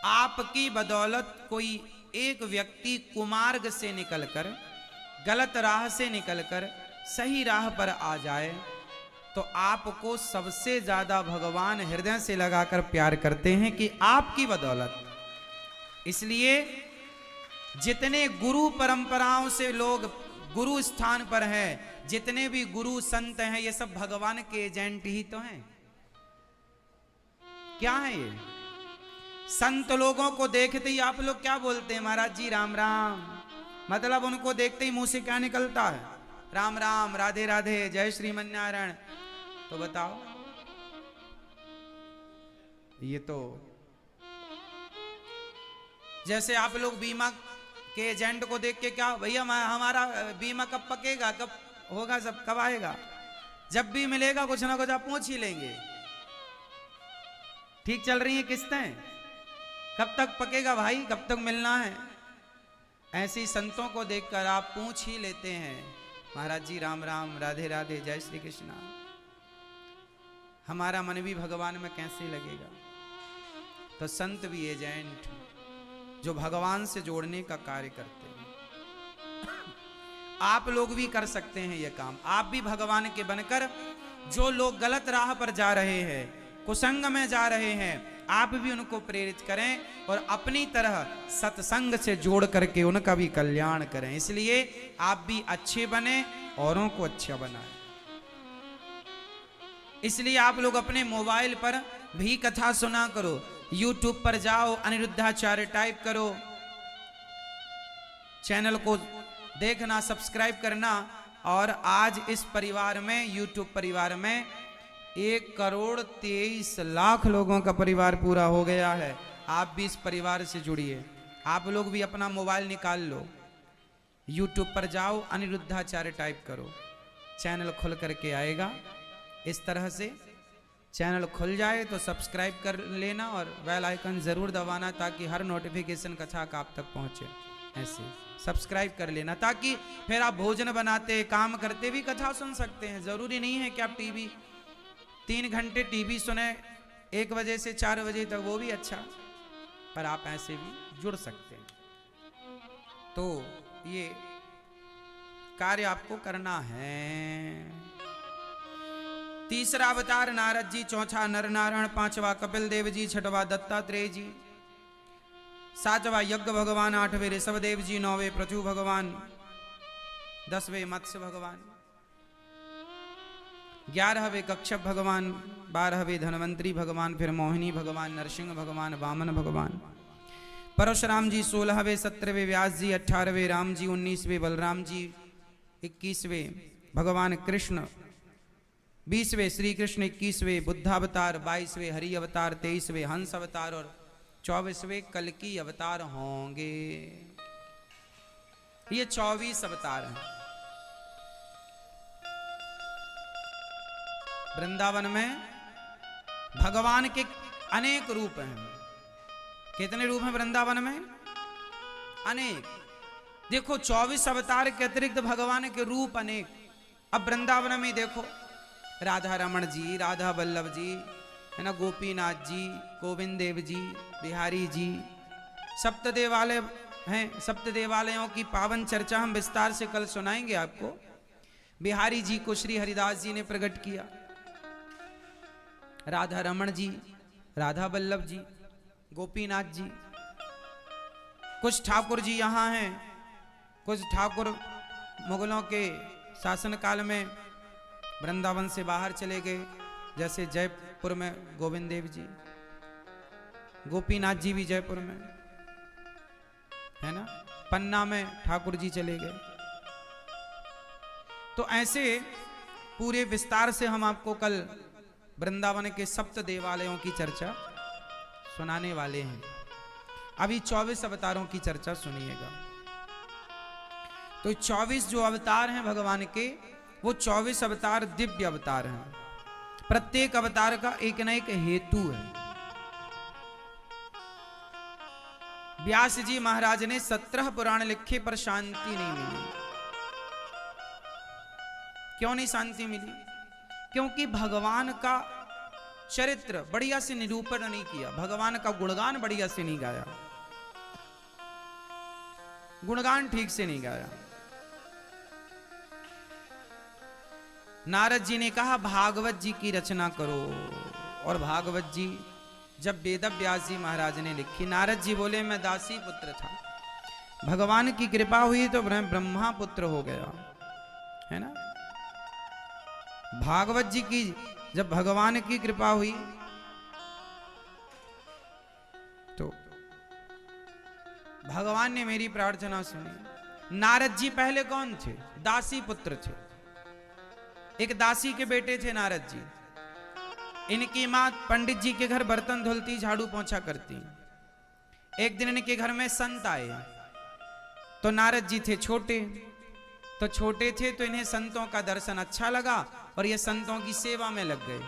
आपकी बदौलत कोई एक व्यक्ति कुमार्ग से निकलकर, गलत राह से निकलकर सही राह पर आ जाए तो आपको सबसे ज्यादा भगवान हृदय से लगाकर प्यार करते हैं कि आपकी बदौलत। इसलिए जितने गुरु परंपराओं से लोग गुरु स्थान पर हैं, जितने भी गुरु संत हैं, ये सब भगवान के एजेंट ही तो हैं। क्या है ये? संत लोगों को देखते ही आप लोग क्या बोलते हैं? महाराज जी राम राम। मतलब उनको देखते ही मुंह से क्या निकलता है? राम राम, राधे राधे, जय श्रीमन नारायण। तो बताओ, ये तो जैसे आप लोग बीमा के एजेंट को देख के क्या, भैया हमारा बीमा कब पकेगा, कब होगा, सब कब आएगा? जब भी मिलेगा कुछ ना कुछ आप पूछ ही लेंगे। ठीक चल रही है किस्तें, कब तक पकेगा भाई, कब तक मिलना है? ऐसे संतों को देखकर आप पूछ ही लेते हैं, महाराज जी राम राम, राधे राधे, जय श्री कृष्णा। हमारा मन भी भगवान में कैसे लगेगा? तो संत भी एजेंट जो भगवान से जोड़ने का कार्य करते हैं। आप लोग भी कर सकते हैं ये काम। आप भी भगवान के बनकर, जो लोग गलत राह पर जा रहे हैं, कुसंग में जा रहे हैं, आप भी उनको प्रेरित करें और अपनी तरह सत्संग से जोड़ करके उनका भी कल्याण करें। इसलिए आप भी अच्छे बने, औरों को अच्छा बनाएं। इसलिए आप लोग अपने मोबाइल पर भी कथा सुना करो। YouTube पर जाओ, अनिरुद्धाचार्य टाइप करो, चैनल को देखना, सब्सक्राइब करना। और आज इस परिवार में, YouTube परिवार में 1,23,00,000 लोगों का परिवार पूरा हो गया है। आप भी इस परिवार से जुड़िए। आप लोग भी अपना मोबाइल निकाल लो, YouTube पर जाओ, अनिरुद्धाचार्य टाइप करो, चैनल खुल करके आएगा। इस तरह से चैनल खुल जाए तो सब्सक्राइब कर लेना और बेल आइकन जरूर दबाना, ताकि हर नोटिफिकेशन कथा का आप तक पहुंचे। ऐसे सब्सक्राइब कर लेना, ताकि फिर आप भोजन बनाते, काम करते भी कथा सुन सकते हैं। जरूरी नहीं है कि आप टीवी 3 घंटे टीवी सुने 1 बजे से 4 बजे तक, वो भी अच्छा, पर आप ऐसे भी जुड़ सकते हैं। तो ये कार्य आपको करना है। तीसरा अवतार नारद जी, चौथा नर नारायण, पांचवा कपिल देव जी, छठवा दत्तात्रेय जी, सातवां यज्ञ भगवान, आठवें ऋषभ देव जी, 9वें पृथु भगवान, 10वें मत्स्य भगवान, 11वें कच्छप भगवान, 12वें धनवंतरी भगवान, फिर मोहिनी भगवान, नरसिंह भगवान, वामन भगवान, परशुराम जी, 16वें, 17वें व्यास जी, 18वें राम जी, 19वें बलराम जी, 21वें भगवान कृष्ण, 20वें श्री कृष्ण, 21वें बुद्धावतार, 22वें हरि अवतार, 23वें हंस अवतार और 24वें कल्कि अवतार होंगे। ये 24 अवतार हैं। वृंदावन में भगवान के अनेक रूप हैं। कितने रूप हैं वृंदावन में? अनेक। देखो 24 अवतार के अतिरिक्त भगवान के रूप अनेक। अब वृंदावन में देखो, राधा रमण जी, राधा वल्लभ जी, है ना, गोपीनाथ जी, गोविंद देव जी, बिहारी जी, सप्त देवालय हैं। सप्त देवालयों की पावन चर्चा हम विस्तार से कल सुनाएंगे आपको। बिहारी जी को श्री हरिदास जी ने प्रकट किया, राधा रमण जी, राधा वल्लभ जी, गोपीनाथ जी। कुछ ठाकुर जी यहाँ हैं, कुछ ठाकुर मुगलों के शासनकाल में वृंदावन से बाहर चले गए, जैसे जयपुर में गोविंद देव जी, गोपीनाथ जी भी जयपुर में, है ना, पन्ना में ठाकुर जी चले गए। तो ऐसे पूरे विस्तार से हम आपको कल वृंदावन के सप्त देवालयों की चर्चा सुनाने वाले हैं। अभी 24 अवतारों की चर्चा सुनिएगा। तो 24 जो अवतार हैं भगवान के, वो 24 अवतार दिव्य अवतार हैं। प्रत्येक अवतार का एक न एक हेतु है। व्यास जी महाराज ने 17 पुराण लिखे पर शांति नहीं मिली। क्यों नहीं शांति मिली? क्योंकि भगवान का चरित्र बढ़िया से निरूपण नहीं किया, भगवान का गुणगान बढ़िया से नहीं गाया, गुणगान ठीक से नहीं गाया। नारद जी ने कहा भागवत जी की रचना करो, और भागवत जी जब वेद व्यास जी महाराज ने लिखी, नारद जी बोले मैं दासी पुत्र था, भगवान की कृपा हुई तो ब्रह्मा पुत्र हो गया, है ना। भागवत जी की जब भगवान की कृपा हुई तो भगवान ने मेरी प्रार्थना सुनी। नारद जी पहले कौन थे? दासी पुत्र थे, एक दासी के बेटे थे नारद जी। इनकी मां पंडित जी के घर बर्तन धुलती, झाड़ू पोंछा करती। एक दिन इनके घर में संत आए, तो नारद जी थे छोटे, तो छोटे थे तो इन्हें संतों का दर्शन अच्छा लगा और ये संतों की सेवा में लग गए।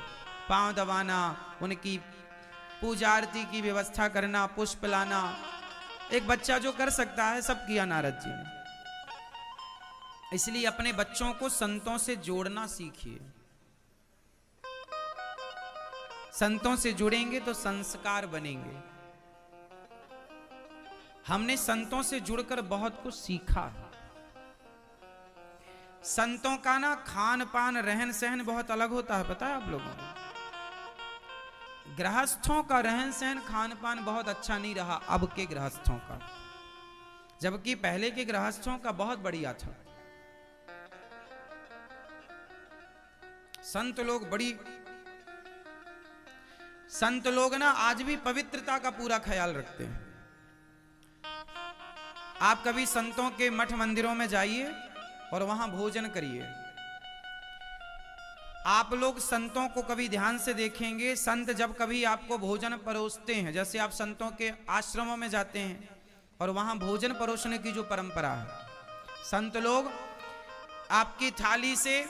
पांव दबाना, उनकी पूजा आरती की व्यवस्था करना, पुष्प लाना, एक बच्चा जो कर सकता है सब किया नारद जी ने। इसलिए अपने बच्चों को संतों से जोड़ना सीखिए। संतों से जुड़ेंगे तो संस्कार बनेंगे। हमने संतों से जुड़कर बहुत कुछ सीखा है। संतों का ना खान पान रहन सहन बहुत अलग होता है, पता है आप लोगों को। गृहस्थों का रहन सहन खान पान बहुत अच्छा नहीं रहा अब के गृहस्थों का, जबकि पहले के गृहस्थों का बहुत बढ़िया था। संत लोग ना आज भी पवित्रता का पूरा ख्याल रखते हैं। आप कभी संतों के मठ मंदिरों में जाइए और वहां भोजन करिए। आप लोग संतों को कभी ध्यान से देखेंगे, संत जब कभी आपको भोजन परोसते हैं, जैसे आप संतों के आश्रमों में जाते हैं और वहां भोजन परोसने की जो परंपरा है, संत लोग आपकी थाली से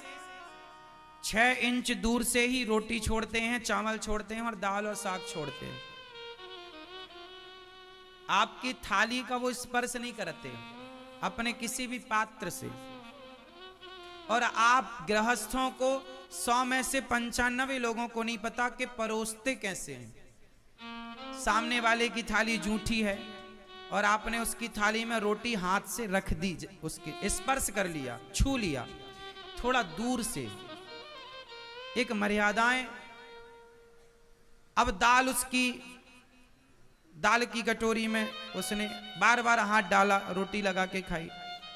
6 इंच दूर से ही रोटी छोड़ते हैं, चावल छोड़ते हैं और दाल और साग छोड़ते हैं। आपकी थाली का वो स्पर्श नहीं करते अपने किसी भी पात्र से। और आप गृहस्थों को 100 में से 95 लोगों को नहीं पता कि परोसते कैसे हैं। सामने वाले की थाली जूठी है और आपने उसकी थाली में रोटी हाथ से रख दी, उसके स्पर्श कर लिया, छू लिया थोड़ा दूर से, एक मर्यादाएं। अब दाल की कटोरी में उसने बार बार हाथ डाला, रोटी लगा के खाई,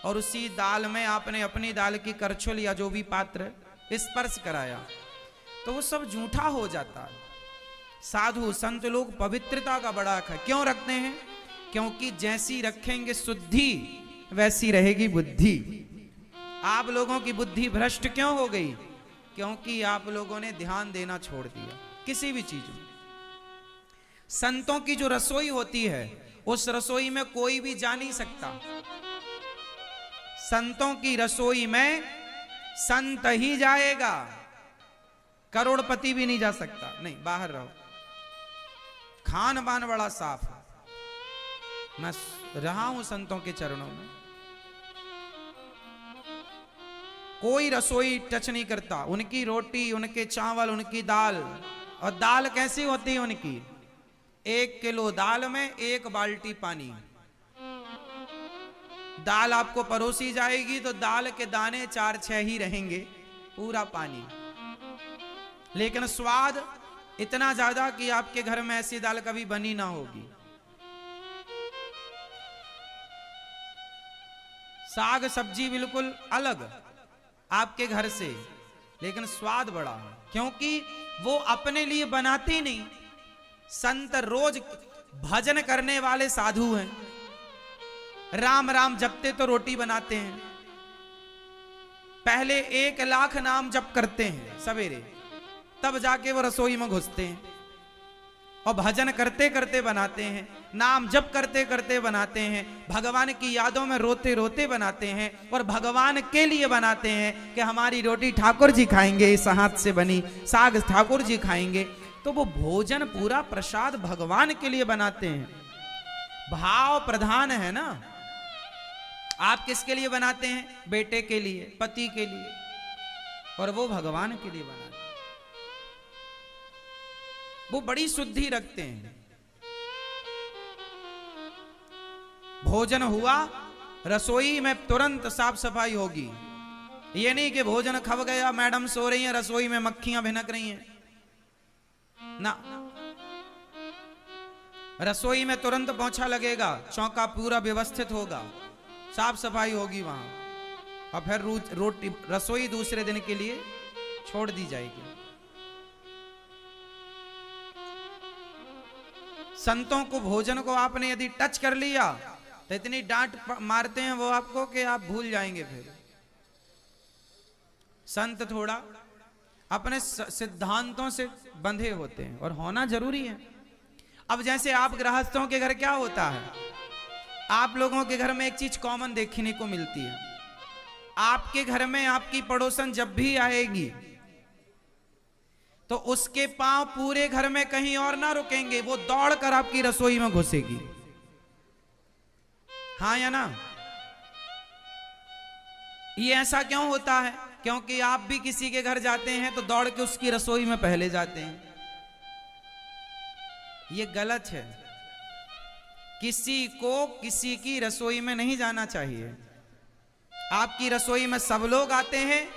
और उसी दाल में आपने अपनी दाल की करछुल या जो भी पात्र स्पर्श कराया, तो वो सब झूठा हो जाता है। साधु संत लोग पवित्रता का बड़ा क्यों रखते हैं? क्योंकि जैसी रखेंगे शुद्धि वैसी रहेगी बुद्धि। आप लोगों की बुद्धि भ्रष्ट क्यों हो गई? क्योंकि आप लोगों ने ध्यान देना छोड़ दिया किसी भी चीज में। संतों की जो रसोई होती है उस रसोई में कोई भी जा नहीं सकता। संतों की रसोई में संत ही जाएगा, करोड़पति भी नहीं जा सकता। नहीं, बाहर रहो। खान पान बड़ा साफ है, मैं रहा हूं संतों के चरणों में। कोई रसोई टच नहीं करता, उनकी रोटी, उनके चावल, उनकी दाल। और दाल कैसी होती है उनकी? 1 किलो दाल में 1 बाल्टी पानी। दाल आपको परोसी जाएगी तो दाल के दाने 4-6 ही रहेंगे, पूरा पानी। लेकिन स्वाद इतना ज्यादा कि आपके घर में ऐसी दाल कभी बनी ना होगी। साग सब्जी बिल्कुल अलग आपके घर से, लेकिन स्वाद बड़ा है, क्योंकि वो अपने लिए बनाते नहीं। संत रोज भजन करने वाले साधु हैं, राम राम जपते तो रोटी बनाते हैं। पहले 1 लाख नाम जप करते हैं सवेरे, तब जाके वो रसोई में घुसते हैं और भजन करते करते बनाते हैं, नाम जप करते करते बनाते हैं, भगवान की यादों में रोते रोते बनाते हैं, और भगवान के लिए बनाते हैं कि हमारी रोटी ठाकुर जी खाएंगे, इस हाथ से बनी साग ठाकुर जी खाएंगे। तो वो भोजन पूरा प्रसाद भगवान के लिए बनाते हैं। भाव प्रधान है ना। आप किसके लिए बनाते हैं? बेटे के लिए, पति के लिए, और वो भगवान के लिए बनाते हैं। वो बड़ी शुद्धि रखते हैं। भोजन हुआ, रसोई में तुरंत साफ सफाई होगी। ये नहीं कि भोजन खप गया, मैडम सो रही हैं, रसोई में मक्खियां भिनक रही हैं ना। रसोई में तुरंत पोंछा लगेगा, चौका पूरा व्यवस्थित होगा, साफ सफाई होगी वहां, और फिर रोटी रसोई दूसरे दिन के लिए छोड़ दी जाएगी। संतों को, भोजन को आपने यदि टच कर लिया तो इतनी डांट मारते हैं वो आपको कि आप भूल जाएंगे। फिर संत थोड़ा अपने सिद्धांतों से बंधे होते हैं, और होना जरूरी है। अब जैसे आप गृहस्थों के घर क्या होता है, आप लोगों के घर में एक चीज कॉमन देखने को मिलती है। आपके घर में आपकी पड़ोसन जब भी आएगी तो उसके पांव पूरे घर में कहीं और ना रुकेंगे, वो दौड़कर आपकी रसोई में घुसेगी। हाँ या ना? ये ऐसा क्यों होता है? क्योंकि आप भी किसी के घर जाते हैं तो दौड़ के उसकी रसोई में पहले जाते हैं। ये गलत है। किसी को किसी की रसोई में नहीं जाना चाहिए। आपकी रसोई में सब लोग आते हैं,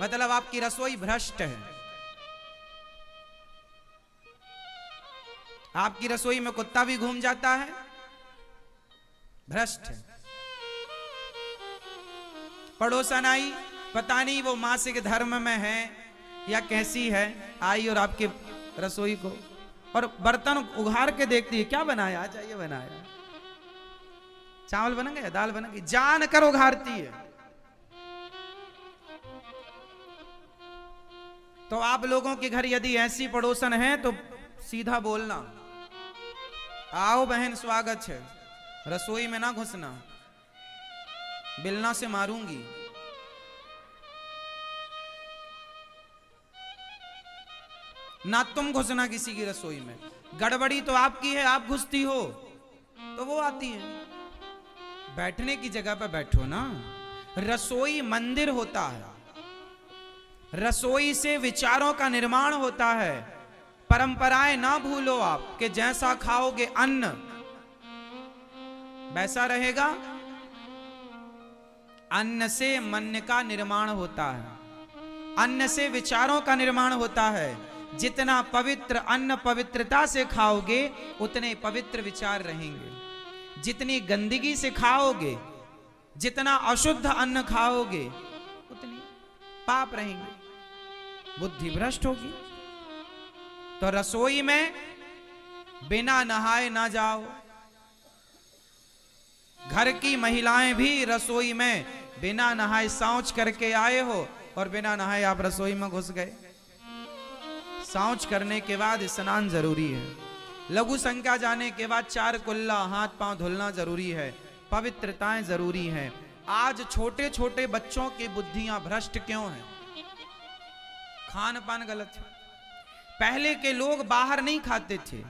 मतलब आपकी रसोई भ्रष्ट है। आपकी रसोई में कुत्ता भी घूम जाता है, भ्रष्ट है। पड़ोसन आई, पता नहीं वो मासिक धर्म में है या कैसी है, आई और आपके रसोई को और बर्तन उघाड़ के देखती है, क्या बनाया आज? ये बनाया, चावल बन गया, दाल बन गई, जान कर उघाड़ती है। तो आप लोगों के घर यदि ऐसी पड़ोसन है तो सीधा बोलना, आओ बहन स्वागत है, रसोई में ना घुसना, बिलना से मारूंगी। ना तुम घुसना किसी की रसोई में। गड़बड़ी तो आपकी है, आप घुसती हो तो वो आती है। बैठने की जगह पर बैठो ना। रसोई मंदिर होता है, रसोई से विचारों का निर्माण होता है। परंपराएं ना भूलो आप कि जैसा खाओगे अन्न वैसा रहेगा। अन्न से मन का निर्माण होता है, अन्न से विचारों का निर्माण होता है। जितना पवित्र अन्न पवित्रता से खाओगे उतने पवित्र विचार रहेंगे। जितनी गंदगी से खाओगे, जितना अशुद्ध अन्न खाओगे, उतनी पाप रहेंगे, बुद्धि भ्रष्ट होगी। तो रसोई में बिना नहाए ना जाओ। घर की महिलाएं भी रसोई में बिना नहाए शौच करके आए हो और बिना नहाए आप रसोई में घुस गए। शौच करने के बाद स्नान जरूरी है। लघु संख्या जाने के बाद 4 कुल्ला हाथ पांव धुलना जरूरी है। पवित्रताएं जरूरी है। आज छोटे छोटे बच्चों की बुद्धियां भ्रष्ट क्यों हैं? खान पान गलत है। पहले के लोग बाहर नहीं खाते थे,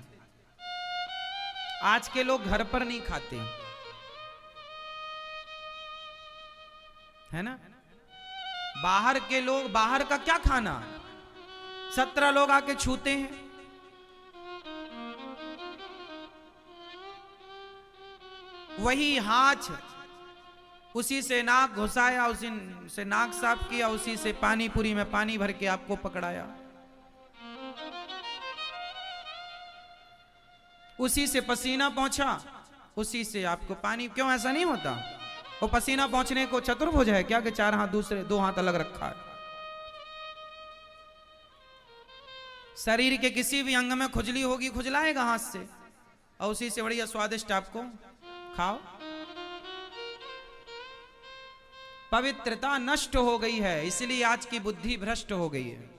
आज के लोग घर पर नहीं खाते, है ना? बाहर के लोग, बाहर का क्या खाना, 17 लोग आके छूते हैं। वही हाथ, उसी से नाक घुसाया, उसी से नाक साफ किया, उसी से पानी पूरी में पानी भर के आपको पकड़ाया, उसी से पसीना पहुंचा, उसी से आपको पानी। क्यों ऐसा नहीं होता? वो पसीना पहुंचने को चतुर्भुज है क्या कि 4 हाथ दूसरे 2 हाथ अलग रखा है? शरीर के किसी भी अंग में खुजली होगी, खुजलाएगा हाथ से, और उसी से बढ़िया स्वादिष्ट आपको खाओ। पवित्रता नष्ट हो गई है, इसलिए आज की बुद्धि भ्रष्ट हो गई है।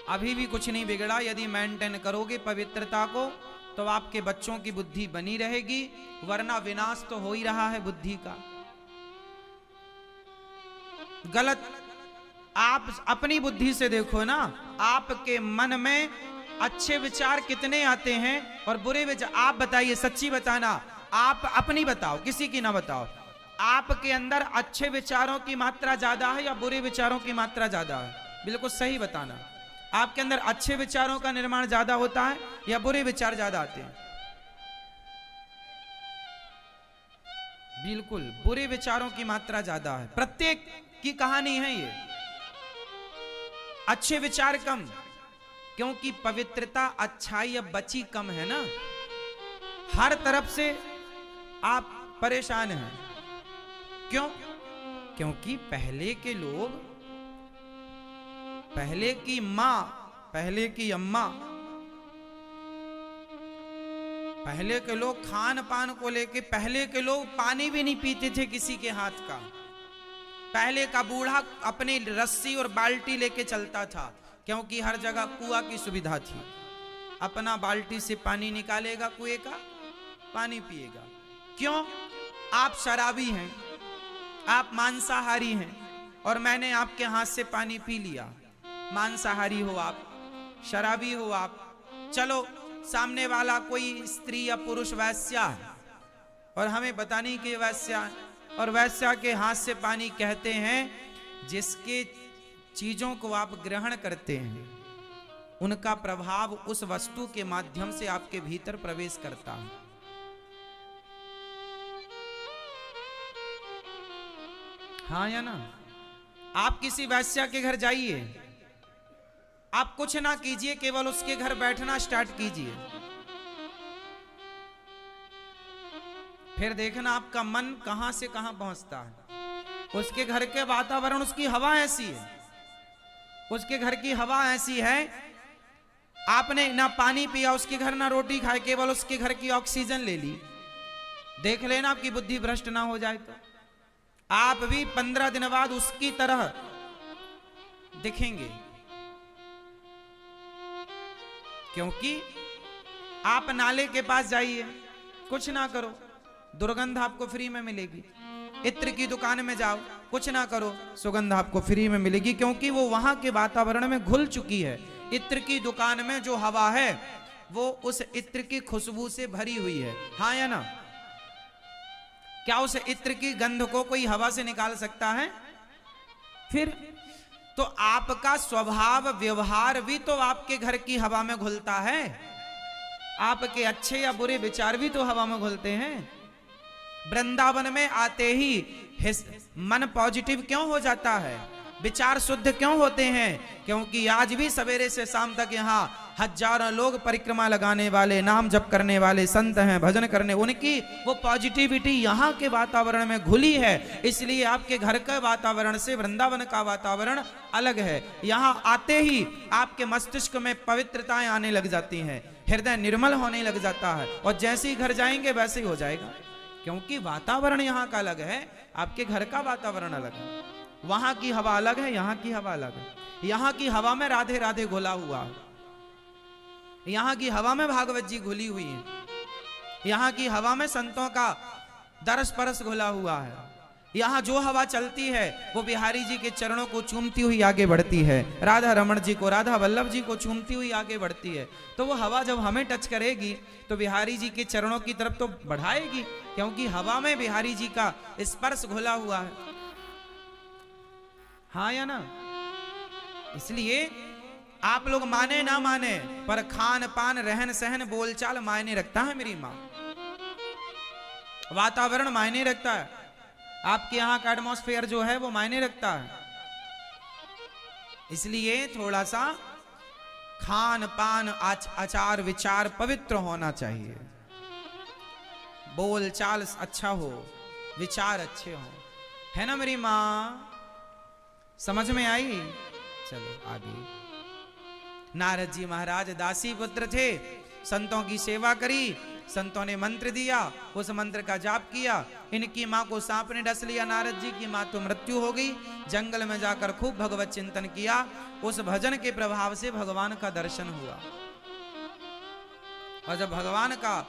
अभी भी कुछ नहीं बिगड़ा। यदि मेंटेन करोगे पवित्रता को तो आपके बच्चों की बुद्धि बनी रहेगी, वरना विनाश तो हो ही रहा है बुद्धि का। गलत, आप अपनी बुद्धि से देखो ना, आपके मन में अच्छे विचार कितने आते हैं और बुरे विचार। आप बताइए, सच्ची बताना, आप अपनी बताओ, किसी की ना बताओ। आपके अंदर अच्छे विचारों की मात्रा ज्यादा है या बुरे विचारों की मात्रा ज्यादा है? बिल्कुल सही बताना। आपके अंदर अच्छे विचारों का निर्माण ज्यादा होता है या बुरे विचार ज्यादा आते हैं? बिल्कुल बुरे विचारों की मात्रा ज्यादा है। प्रत्येक की कहानी है ये। अच्छे विचार कम, क्योंकि पवित्रता, अच्छाई अब बची कम है ना। हर तरफ से आप परेशान हैं। क्यों? क्योंकि पहले के लोग, पहले की मां, पहले की अम्मा, पहले के लोग खान पान को लेके, पहले के लोग पानी भी नहीं पीते थे किसी के हाथ का। पहले का बूढ़ा अपनी रस्सी और बाल्टी लेके चलता था, क्योंकि हर जगह कुआं की सुविधा थी। अपना बाल्टी से पानी निकालेगा, कुएं का पानी पिएगा। क्यों? आप शराबी हैं, आप मांसाहारी हैं, और मैंने आपके हाथ से पानी पी लिया। मांसाहारी हो आप, शराबी हो आप, चलो सामने वाला कोई स्त्री या पुरुष वैश्या है और हमें पता नहीं कि वैश्या है, और वैश्या के हाथ से पानी, कहते हैं जिसके चीजों को आप ग्रहण करते हैं उनका प्रभाव उस वस्तु के माध्यम से आपके भीतर प्रवेश करता है। हाँ या ना? आप किसी वैश्या के घर जाइए, आप कुछ ना कीजिए, केवल उसके घर बैठना स्टार्ट कीजिए, फिर देखना आपका मन कहां से कहां पहुंचता है। उसके घर के वातावरण, उसकी हवा ऐसी है, उसके घर की हवा ऐसी है, आपने ना पानी पिया उसके घर, ना रोटी खाए, केवल उसके घर की ऑक्सीजन ले ली। देख लेना आपकी बुद्धि भ्रष्ट ना हो जाए तो आप भी 15 दिन बाद उसकी तरह दिखेंगे। क्योंकि आप नाले के पास जाइए, कुछ ना करो, दुर्गंध आपको फ्री में मिलेगी। इत्र की दुकान में जाओ, कुछ ना करो, सुगंध आपको फ्री में मिलेगी, क्योंकि वो वहां के वातावरण में घुल चुकी है। इत्र की दुकान में जो हवा है वो उस इत्र की खुशबू से भरी हुई है। हाँ या ना? क्या उस इत्र की गंध को कोई हवा से निकाल सकता है? फिर तो आपका स्वभाव, व्यवहार भी तो आपके घर की हवा में घुलता है। आपके अच्छे या बुरे विचार भी तो हवा में घुलते हैं। वृंदावन में आते ही मन पॉजिटिव क्यों हो जाता है, विचार शुद्ध क्यों होते हैं? क्योंकि आज भी सवेरे से शाम तक यहाँ हजारों लोग परिक्रमा लगाने वाले, नाम जप करने वाले संत हैं, भजन करने, उनकी वो पॉजिटिविटी यहाँ के वातावरण में घुली है। इसलिए आपके घर के वातावरण से वृंदावन का वातावरण अलग है। यहाँ आते ही आपके मस्तिष्क में पवित्रताएं आने लग जाती हैं, हृदय निर्मल होने लग जाता है, और जैसे ही घर जाएंगे वैसे ही हो जाएगा। क्योंकि वातावरण यहाँ का अलग है, आपके घर का वातावरण अलग है। वहां की हवा अलग है, यहाँ की हवा अलग है। यहाँ की हवा में राधे राधे घुला हुआ है, यहाँ की हवा में भागवत जी घुली हुई है, यहाँ की हवा में संतों का दरस परस घुला हुआ है। यहाँ जो हवा चलती है वो बिहारी जी के चरणों को चूमती हुई आगे बढ़ती है, राधा रमण जी को, राधा वल्लभ जी को चूमती हुई आगे बढ़ती है। तो वो हवा जब हमें टच करेगी तो बिहारी जी के चरणों की तरफ तो बढ़ाएगी, क्योंकि हवा में बिहारी जी का स्पर्श घुला हुआ है। हाँ या ना? इसलिए आप लोग माने ना माने, पर खान पान, रहन सहन, बोलचाल मायने रखता है मेरी मां। वातावरण मायने रखता है, आपके यहाँ का एटमॉस्फेयर जो है वो मायने रखता है। इसलिए थोड़ा सा खान पान, आचार विचार पवित्र होना चाहिए, बोल चाल अच्छा हो, विचार अच्छे हो, है ना मेरी माँ? समझ में आई? चलो आगे। नारद जी महाराज दासी पुत्र थे, संतों की सेवा करी, संतों ने मंत्र दिया, उस मंत्र का जाप किया। इनकी माँ को सांप ने डस लिया, नारद जी की माँ तो मृत्यु हो गई। जंगल में जाकर खूब भगवत चिंतन किया, उस भजन के प्रभाव से भगवान का दर्शन हुआ। और जब भगवान का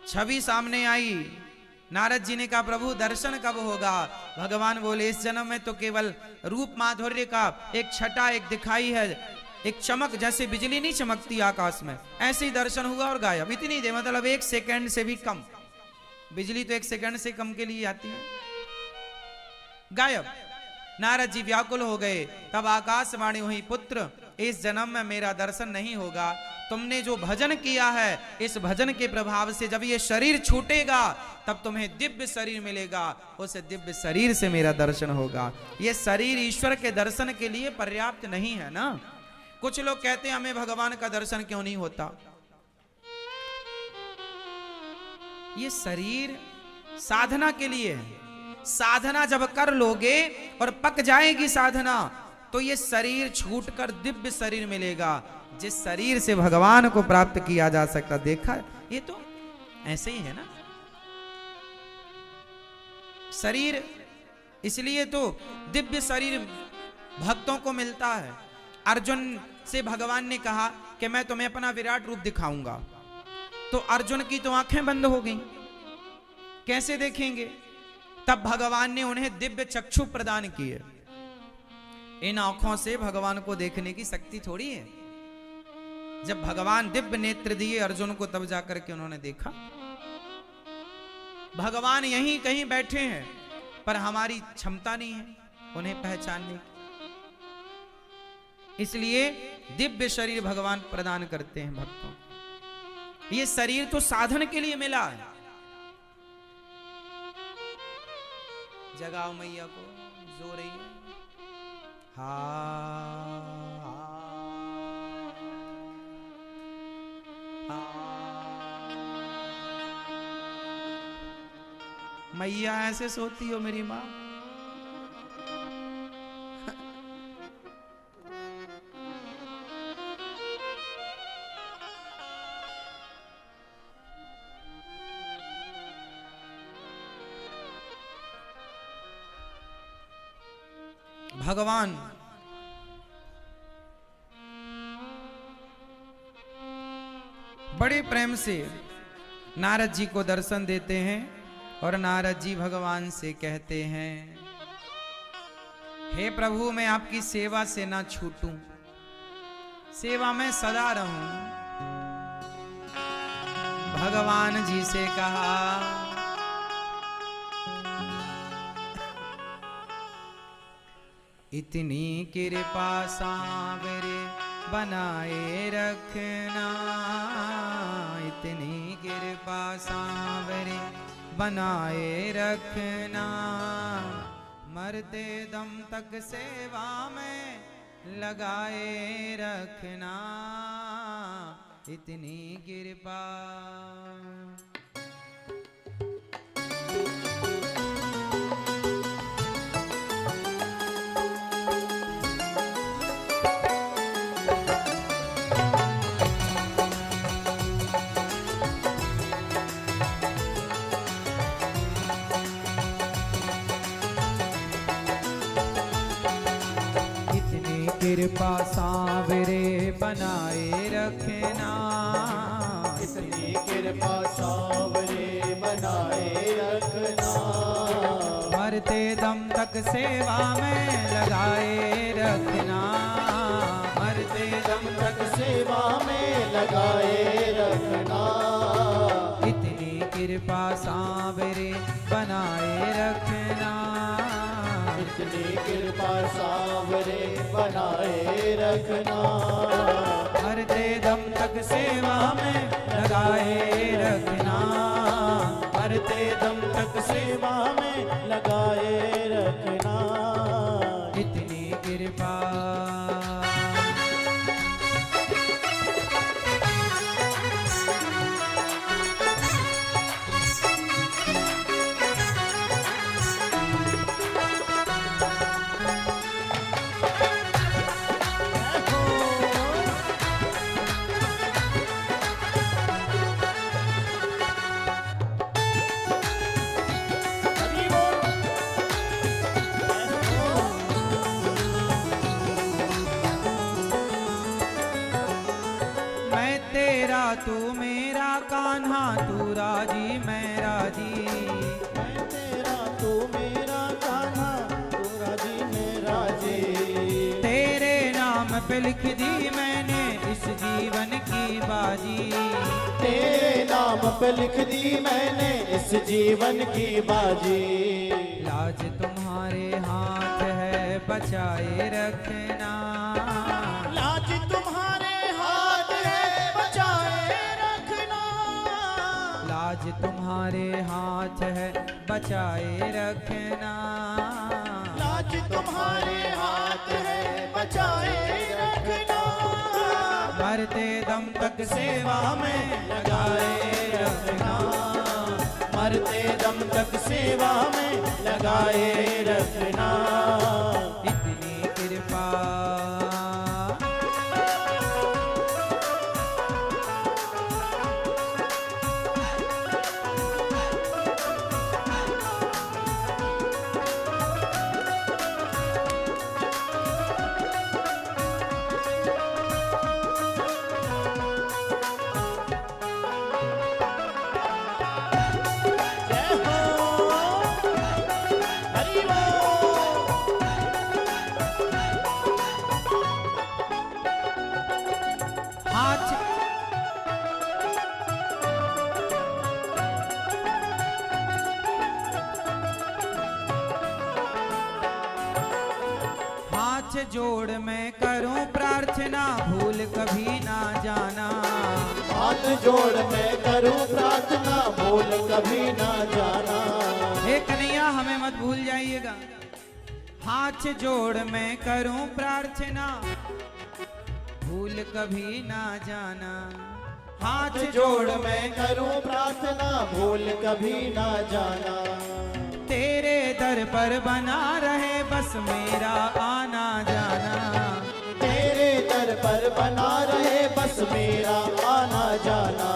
छवि सामने आई, नारद जी ने कहा प्रभु दर्शन कब होगा? भगवान बोले इस जन्म में तो केवल रूप माधुर्य का एक छटा एक दिखाई है, एक चमक, जैसे बिजली नहीं चमकती आकाश में, ऐसे ही दर्शन हुआ और गायब। इतनी देर, मतलब 1 सेकंड से भी कम। बिजली तो 1 सेकंड से कम के लिए आती है, गायब। नारद जी व्याकुल हो गए। तब आकाशवाणी हुई, पुत्र इस जन्म में मेरा दर्शन नहीं होगा। तुमने जो भजन किया है, इस भजन के प्रभाव से जब ये शरीर छूटेगा तब तुम्हें दिव्य शरीर मिलेगा, उस दिव्य शरीर से मेरा दर्शन होगा। ये शरीर ईश्वर के दर्शन के लिए पर्याप्त नहीं है ना। कुछ लोग कहते हैं हमें भगवान का दर्शन क्यों नहीं होता। ये शरीर साधना के लिए है। साधना जब कर लोगे और पक जाएगी साधना, तो ये शरीर छूटकर दिव्य शरीर मिलेगा, जिस शरीर से भगवान को प्राप्त किया जा सकता। देखा, ये तो ऐसे ही है ना। शरीर इसलिए तो दिव्य शरीर भक्तों को मिलता है। अर्जुन से भगवान ने कहा कि मैं तुम्हें अपना विराट रूप दिखाऊंगा, तो अर्जुन की तो आंखें बंद हो गईं। कैसे देखेंगे? तब भगवान ने उन्हें दिव्य चक्षु प्रदान किए। इन आंखों से भगवान को देखने की शक्ति थोड़ी है। जब भगवान दिव्य नेत्र दिए अर्जुन को, तब जाकर के उन्होंने देखा। भगवान यहीं कहीं बैठे हैं, पर हमारी क्षमता नहीं है उन्हें पहचानने की। इसलिए दिव्य शरीर भगवान प्रदान करते हैं भक्तों। ये शरीर तो साधन के लिए मिला है। जगाओ मैया को, जो रही है। मैया ऐसे सोती हो मेरी माँ? भगवान बड़े प्रेम से नारद जी को दर्शन देते हैं और नारद जी भगवान से कहते हैं, हे प्रभु, मैं आपकी सेवा से ना छूटूं, सेवा में सदा रहूं। भगवान जी से कहा, इतनी कृपा सांवरे बनाए रखना, इतनी कृपा सांवरे बनाए रखना, मरते दम तक सेवा में लगाए रखना, इतनी कृपा। कृपा सांवरे बनाए रखना, इतनी कृपा सांवरे बनाए रखना, मरते दम तक सेवा में लगाए रखना, मरते दम तक सेवा में लगाए रखना, इतनी कृपा सांवरे बनाए रखना, इतनी कृपा सांवरे बनाए रखना, मरते दम तक सेवा में लगाए रखना, मरते दम तक सेवा में लगाए रखना, इतनी कृपा। तू मेरा कान्हा, तू राजी मैं राजी, मैं तेरा तू मेरा कान्हा, तू राजी मैं राजी, तेरे नाम पे लिख दी मैंने इस जीवन की बाजी, तेरे नाम पे लिख दी मैंने इस जीवन की बाजी, लाज तुम्हारे हाथ है बचाए रखना, लाज लाज तुम्हारे हाथ है बचाए रखना, लाज तुम्हारे हाथ है बचाए रखना, मरते दम तक सेवा में लगाए रखना, मरते दम तक सेवा में लगाए रखना। इतनी कृपा जय हो, हरि बोल। हाथ हाथ जोड़ मैं करूं प्रार्थना, भूल कभी ना जाना, हाथ जोड़ मैं करूं प्रार्थना, भूल कभी ना जाना। हे कन्हैया हमें मत भूल जाइएगा। हाथ जोड़ मैं करूं प्रार्थना, भूल कभी ना जाना, हाथ जोड़ मैं करूं प्रार्थना, भूल कभी ना जाना। तेरे दर पर बना रहे बस मेरा आना जाना, तेरे दर पर बना रहे बस मेरा आना जाना।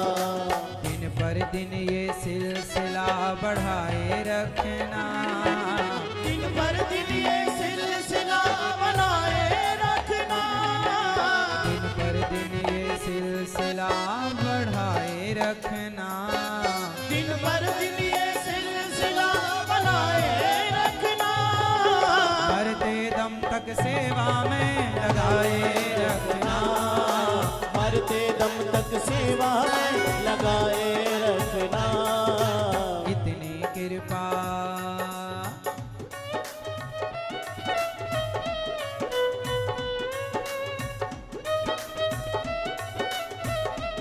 दिन पर दिन ये सिलसिला बढ़ाए रखना, दिन पर दिन ये सिलसिला बनाए रखना, दिन पर दिन ये सिलसिला बढ़ाए रखना, दिन पर दिन ये सिलसिला बनाए रखना। मरते दम तक सेवा में लगाए रखना, मरते दम तक सेवा में लगाए रखना। इतनी कृपा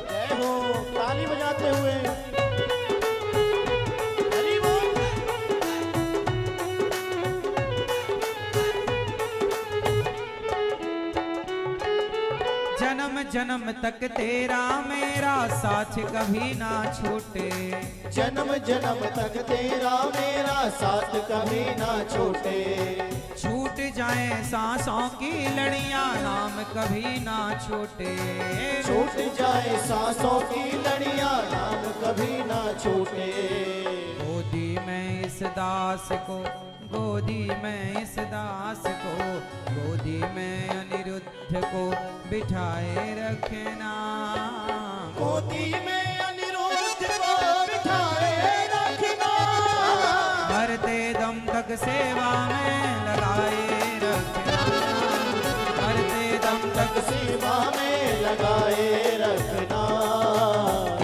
जय हो, ताली बजाते हुए हरि बोल। जन्म जन्म तक तेरा मेरा साथ कभी ना छूटे, जन्म जन्म तक तेरा मेरा साथ कभी ना छूटे। छूट जाए सांसों की लड़ियां नाम कभी ना छूटे, छूट जाए सांसों की लड़ियां नाम कभी ना छूटे। गोदी में इस दास को, गोदी में इस दास को, गोदी में अनिरुद्ध को बिठाए रखना, गोदी में अनिरुद्ध को बिठाए रखना। मरते दम तक सेवा में लगाए रखना, मरते दम तक सेवा में लगाए रखना।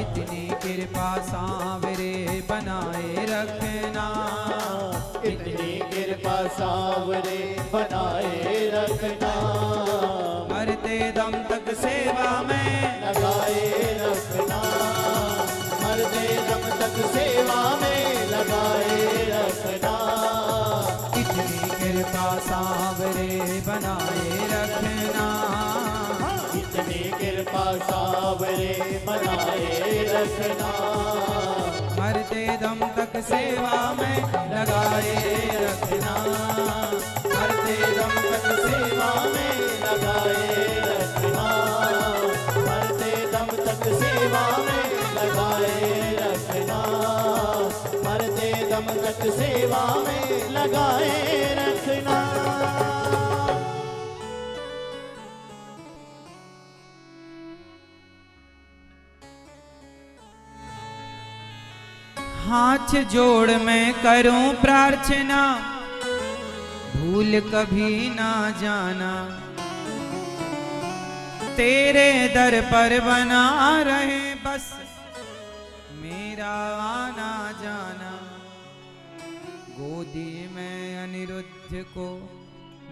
इतनी कृपा सांवरे बनाए रखना, इतनी कृपा सांवरे बनाए रखना। मरते दम तक सेवा में लगाए रखना, मरते दम तक सेवा में लगाए रखना। इतनी कृपा सांवरे बनाए रखना, इतनी कृपा सांवरे बनाए रखना। मरते दम तक सेवा में लगाए रखना, मरते दम तक सेवा में लगाए रखना। मरते दम तक सेवा में लगाए रखना। मरते दम तक सेवा में लगाए रखना। हाथ जोड़ मैं करूं प्रार्थना, भूल कभी ना जाना, तेरे दर पर बना रहे बस मेरा आना जाना। गोदी में अनिरुद्ध को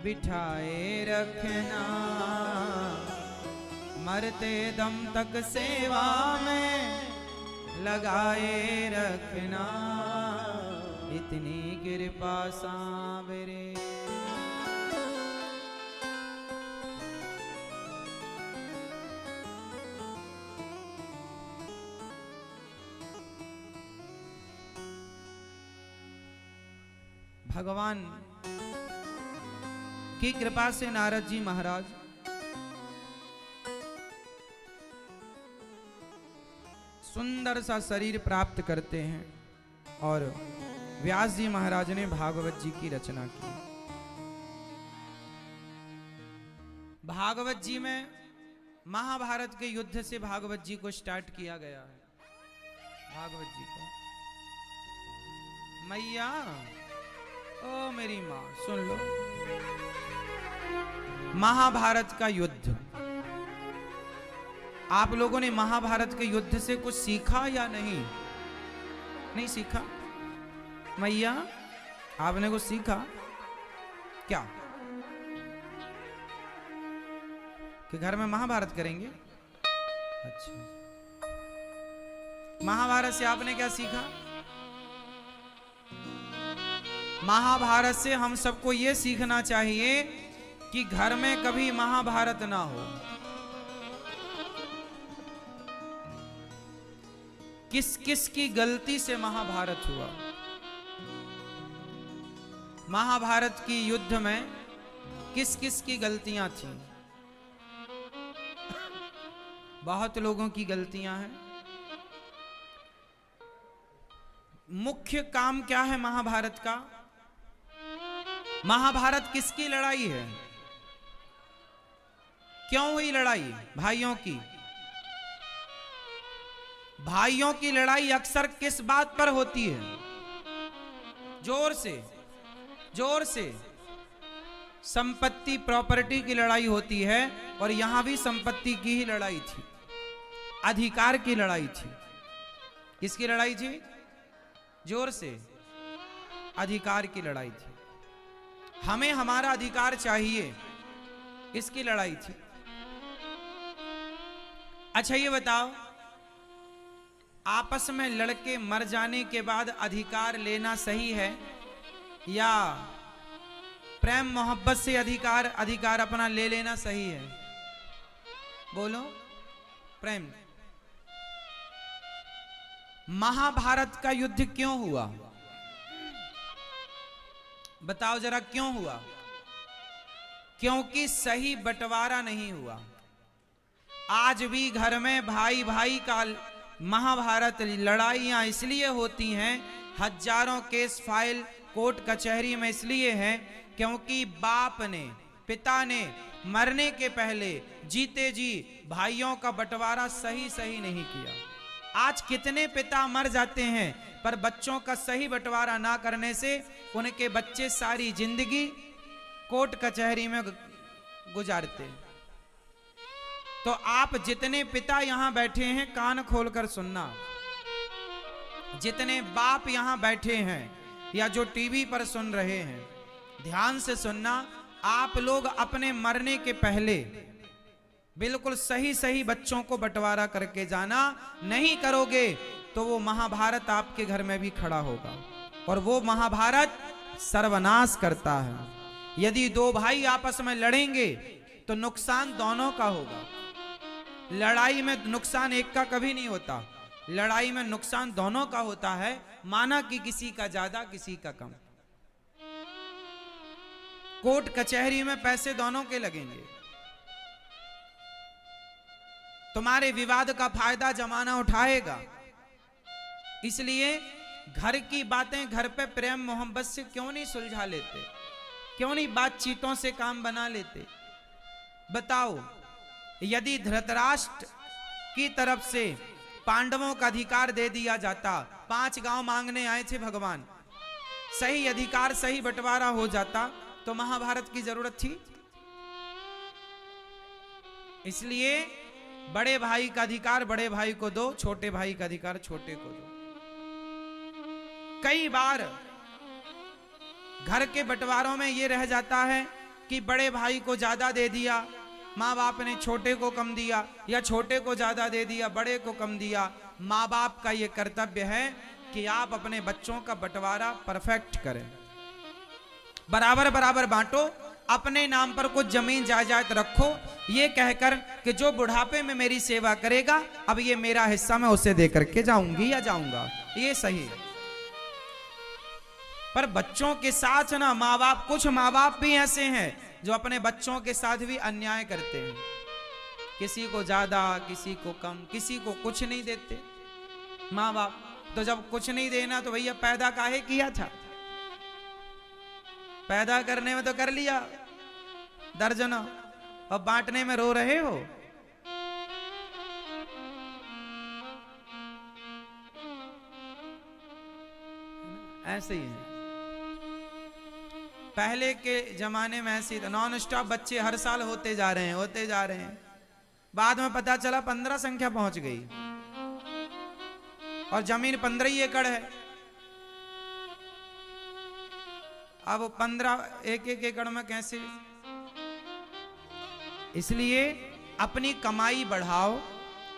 बिठाए रखना, मरते दम तक सेवा में लगाए रखना, इतनी कृपा सांवरे। भगवान की कृपा से नारद जी महाराज सुंदर सा शरीर प्राप्त करते हैं और व्यास जी महाराज ने भागवत जी की रचना की। भागवत जी में महाभारत के युद्ध से भागवत जी को स्टार्ट किया गया है। भागवत जी को मैया ओ मेरी माँ सुन लो, महाभारत का युद्ध, आप लोगों ने महाभारत के युद्ध से कुछ सीखा या नहीं? नहीं सीखा? मैया आपने कुछ सीखा क्या? कि घर में महाभारत करेंगे? अच्छा, महाभारत से आपने क्या सीखा? महाभारत से हम सबको यह सीखना चाहिए कि घर में कभी महाभारत ना हो। किस किस की गलती से महाभारत हुआ? महाभारत की युद्ध में किस किस की गलतियां थी? बहुत लोगों की गलतियां हैं। मुख्य काम क्या है महाभारत का? महाभारत किसकी लड़ाई है? क्यों हुई लड़ाई? भाइयों की। भाइयों की लड़ाई अक्सर किस बात पर होती है? जोर से, जोर से। संपत्ति प्रॉपर्टी की लड़ाई होती है और यहां भी संपत्ति की ही लड़ाई थी, अधिकार की लड़ाई थी। किसकी लड़ाई थी? जोर से, अधिकार की लड़ाई थी। हमें हमारा अधिकार चाहिए, इसकी लड़ाई थी। अच्छा ये बताओ, आपस में लड़के मर जाने के बाद अधिकार लेना सही है या प्रेम मोहब्बत से अधिकार अपना ले लेना सही है? बोलो। प्रेम। महाभारत का युद्ध क्यों हुआ? बताओ जरा क्यों हुआ? क्योंकि सही बंटवारा नहीं हुआ। आज भी घर में भाई भाई का महाभारत लड़ाइयां इसलिए होती हैं, हजारों केस फाइल कोर्ट कचहरी में इसलिए है क्योंकि बाप ने, पिता ने मरने के पहले जीते जी भाइयों का बंटवारा सही नहीं किया। आज कितने पिता मर जाते हैं पर बच्चों का सही बंटवारा ना करने से उनके बच्चे सारी जिंदगी कोर्ट कचहरी में गुजारते हैं। तो आप जितने पिता यहां बैठे हैं कान खोलकर सुनना, जितने बाप यहां बैठे हैं या जो टीवी पर सुन रहे हैं ध्यान से सुनना, आप लोग अपने मरने के पहले बिल्कुल सही बच्चों को बंटवारा करके जाना। नहीं करोगे तो वो महाभारत आपके घर में भी खड़ा होगा और वो महाभारत सर्वनाश करता है। यदि दो भाई आपस में लड़ेंगे तो नुकसान दोनों का होगा। लड़ाई में नुकसान एक का कभी नहीं होता, लड़ाई में नुकसान दोनों का होता है, माना कि किसी का ज्यादा किसी का कम। कोर्ट कचहरी में पैसे दोनों के लगेंगे। तुम्हारे विवाद का फायदा जमाना उठाएगा। इसलिए घर की बातें घर पे प्रेम मोहब्बत से क्यों नहीं सुलझा लेते? क्यों नहीं बातचीतों से काम बना लेते? बताओ, यदि धृतराष्ट्र की तरफ से पांडवों का अधिकार दे दिया जाता, 5 गांव मांगने आए थे भगवान, सही अधिकार सही बंटवारा हो जाता तो महाभारत की जरूरत थी? इसलिए बड़े भाई का अधिकार बड़े भाई को दो, छोटे भाई का अधिकार छोटे को दो। कई बार घर के बंटवारों में यह रह जाता है कि बड़े भाई को ज्यादा दे दिया, माँ बाप ने छोटे को कम दिया, या छोटे को ज्यादा दे दिया बड़े को कम दिया। माँ बाप का ये कर्तव्य है कि आप अपने बच्चों का बंटवारा परफेक्ट करें, बराबर बराबर बांटो, अपने नाम पर कुछ जमीन जायदाद रखो, ये कहकर कि जो बुढ़ापे में मेरी सेवा करेगा अब ये मेरा हिस्सा मैं उसे दे करके जाऊंगी या जाऊंगा, ये सही है। पर बच्चों के साथ ना माँ बाप, कुछ माँ बाप भी ऐसे हैं जो अपने बच्चों के साथ भी अन्याय करते हैं, किसी को ज्यादा किसी को कम, किसी को कुछ नहीं देते माँ बाप। तो जब कुछ नहीं देना तो भैया पैदा काहे किया था, पैदा करने में तो कर लिया दर्जनों, अब बांटने में रो रहे हो। ऐसे ही है, पहले के जमाने में ऐसे ही नॉन स्टॉप बच्चे हर साल होते जा रहे हैं, बाद में पता चला 15 संख्या पहुंच गई और जमीन 15 ही एकड़ है। अब 15 एक एकड़ में कैसे? इसलिए अपनी कमाई बढ़ाओ,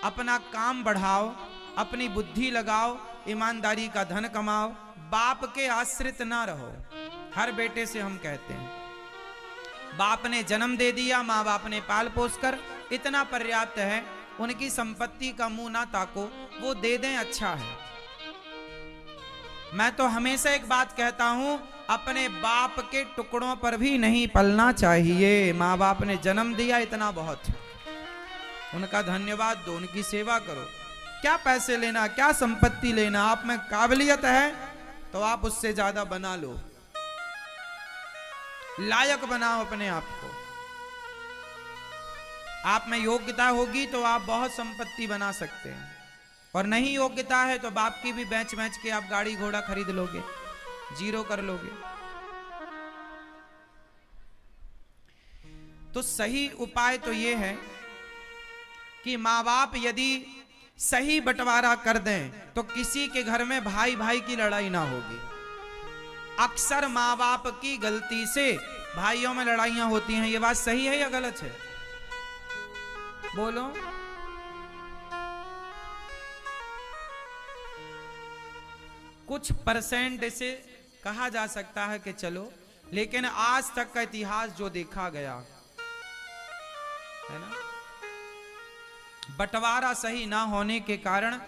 अपना काम बढ़ाओ, अपनी बुद्धि लगाओ, ईमानदारी का धन कमाओ, बाप के आश्रित ना रहो। हर बेटे से हम कहते हैं, बाप ने जन्म दे दिया, माँ बाप ने पाल पोस कर, इतना पर्याप्त है, उनकी संपत्ति का मुंह ना ताको, वो दे दें अच्छा है। मैं तो हमेशा एक बात कहता हूं, अपने बाप के टुकड़ों पर भी नहीं पलना चाहिए। माँ बाप ने जन्म दिया इतना बहुत है, उनका धन्यवाद दो, उनकी सेवा करो। क्या पैसे लेना, क्या संपत्ति लेना, आप में काबिलियत है तो आप उससे ज्यादा बना लो, लायक बनाओ अपने आप को। आप में योग्यता होगी तो आप बहुत संपत्ति बना सकते हैं, और नहीं योग्यता है तो बाप की भी बेच बेच के आप गाड़ी घोड़ा खरीद लोगे, जीरो कर लोगे। तो सही उपाय तो यह है कि माँ बाप यदि सही बंटवारा कर दें तो किसी के घर में भाई भाई की लड़ाई ना होगी। अक्सर माँ बाप की गलती से भाइयों में लड़ाइयां होती हैं, ये बात सही है या गलत है? बोलो। कुछ परसेंट इसे कहा जा सकता है कि चलो, लेकिन आज तक का इतिहास जो देखा गया है ना, बंटवारा सही ना होने के कारण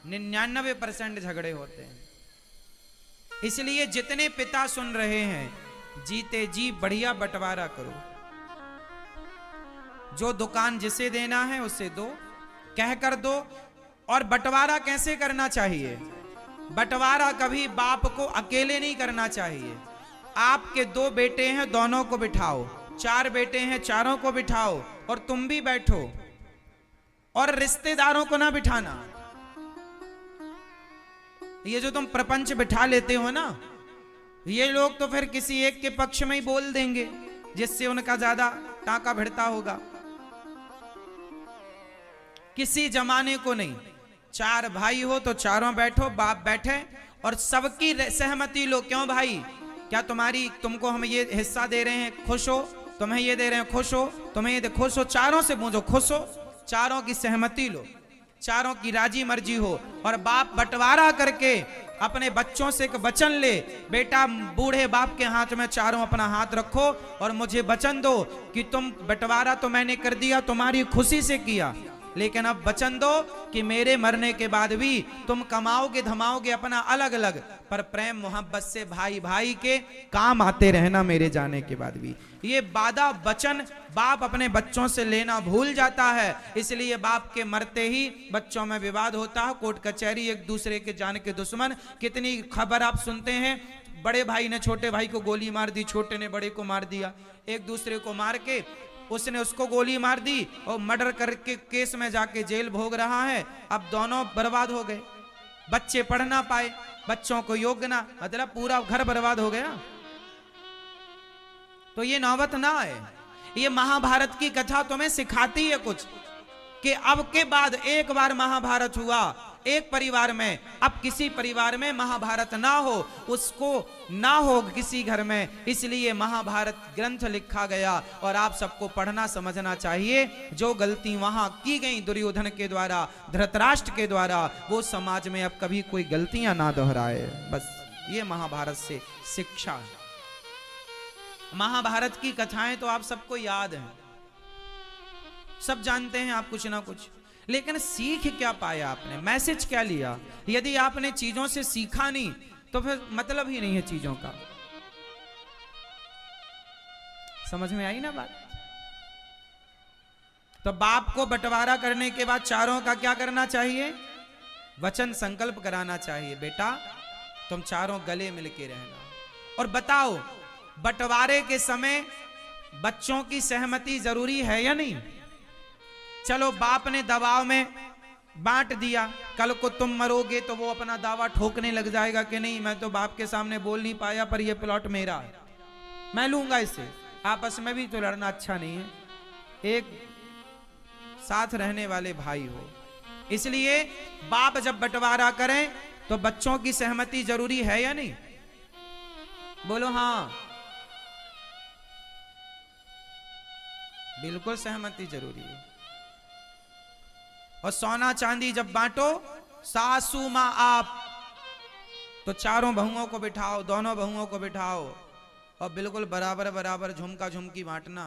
99% झगड़े होते हैं। इसलिए जितने पिता सुन रहे हैं, जीते जी बढ़िया बंटवारा करो। जो दुकान जिसे देना है उसे दो, कह कर दो। और बंटवारा कैसे करना चाहिए? बंटवारा कभी बाप को अकेले नहीं करना चाहिए। आपके 2 बेटे हैं, दोनों को बिठाओ, 4 बेटे हैं, चारों को बिठाओ, और तुम भी बैठो, और रिश्तेदारों को ना बिठाना। ये जो तुम प्रपंच बिठा लेते हो ना, ये लोग तो फिर किसी एक के पक्ष में ही बोल देंगे, जिससे उनका ज्यादा टाका भिड़ता होगा। किसी जमाने को नहीं, 4 भाई हो तो चारों बैठो, बाप बैठे, और सबकी सहमति लो। क्यों भाई, क्या तुमको हम ये हिस्सा दे रहे हैं, खुश हो? तुम्हें ये दे रहे हैं, खुश हो? तुम्हें ये दे, खुश हो? चारों से पूछो, खुश हो? चारों की सहमति लो, चारों की राजी मर्जी हो। और बाप बंटवारा करके अपने बच्चों से एक वचन ले, बेटा बूढ़े बाप के हाथ में चारों अपना हाथ रखो और मुझे वचन दो कि तुम बंटवारा तो मैंने कर दिया, तुम्हारी खुशी से किया, लेकिन अब वचन दो कि मेरे मरने के बाद भी तुम कमाओगे धमाओगे अपना अलग अलग, पर प्रेम मोहब्बत से भाई भाई के काम आते रहना मेरे जाने के बाद भी। ये वादा वचन बाप अपने बच्चों से लेना भूल जाता है, इसलिए बाप के मरते ही बच्चों में विवाद होता है, कोर्ट कचहरी, एक दूसरे के जान के दुश्मन। कितनी खबर आप सुनते हैं, बड़े भाई ने छोटे भाई को गोली मार दी, छोटे ने बड़े को मार दिया, एक दूसरे को मार के उसने उसको गोली मार दी और मर्डर करके केस में जाके जेल भोग रहा है। अब दोनों बर्बाद हो गए, बच्चे पढ़ ना पाए, बच्चों को योग्य ना, मतलब पूरा घर बर्बाद हो गया। तो ये नौबत ना आए। ये महाभारत की कथा तुम्हें सिखाती है कुछ, कि अब के बाद एक बार महाभारत हुआ, एक परिवार में, अब किसी परिवार में महाभारत ना हो, उसको ना हो किसी घर में, इसलिए महाभारत ग्रंथ लिखा गया और आप सबको पढ़ना समझना चाहिए। जो गलती वहां की गई दुर्योधन के द्वारा, धृतराष्ट्र के द्वारा, वो समाज में अब कभी कोई गलतियां ना दोहराए। बस ये महाभारत से शिक्षा है। महाभारत की कथाएं तो आप सबको याद हैं, सब जानते हैं आप कुछ ना कुछ, लेकिन सीख क्या पाया आपने, मैसेज क्या लिया? यदि आपने चीजों से सीखा नहीं तो फिर मतलब ही नहीं है चीजों का। समझ में आई ना बात? तो बाप को बंटवारा करने के बाद चारों का क्या करना चाहिए? वचन संकल्प कराना चाहिए, बेटा तुम चारों गले मिलके रहना। और बताओ, बंटवारे के समय बच्चों की सहमति जरूरी है या नहीं? चलो बाप ने दबाव में बांट दिया, कल को तुम मरोगे तो वो अपना दावा ठोकने लग जाएगा कि नहीं, मैं तो बाप के सामने बोल नहीं पाया पर ये प्लॉट मेरा है, मैं लूंगा इसे। आपस में भी तो लड़ना अच्छा नहीं है, एक साथ रहने वाले भाई हो। इसलिए बाप जब बंटवारा करें तो बच्चों की सहमति जरूरी है या नहीं? बोलो हाँ, बिल्कुल सहमति जरूरी है। और सोना चांदी जब बांटो, सासू मां आप, तो चारों बहुओं को बिठाओ, दोनों बहुओं को बिठाओ और बिल्कुल बराबर बराबर झुमका झुमकी बांटना।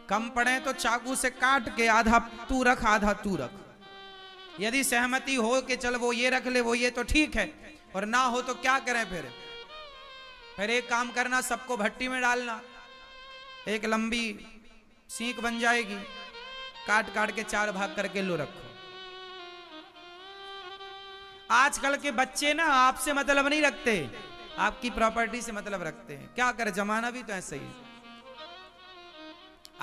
कम पड़े तो चाकू से काट के आधा तू रख आधा तू रख। यदि सहमति हो कि चल वो ये रख ले वो ये, तो ठीक है, और ना हो तो क्या करें फिर एक काम करना, सबको भट्टी में डालना, एक लंबी सीख बन जाएगी, काट काट के 4 भाग करके लो रखो। आजकल के बच्चे ना आपसे मतलब नहीं रखते, आपकी प्रॉपर्टी से मतलब रखते हैं। क्या करे, जमाना भी तो ऐसा ही है।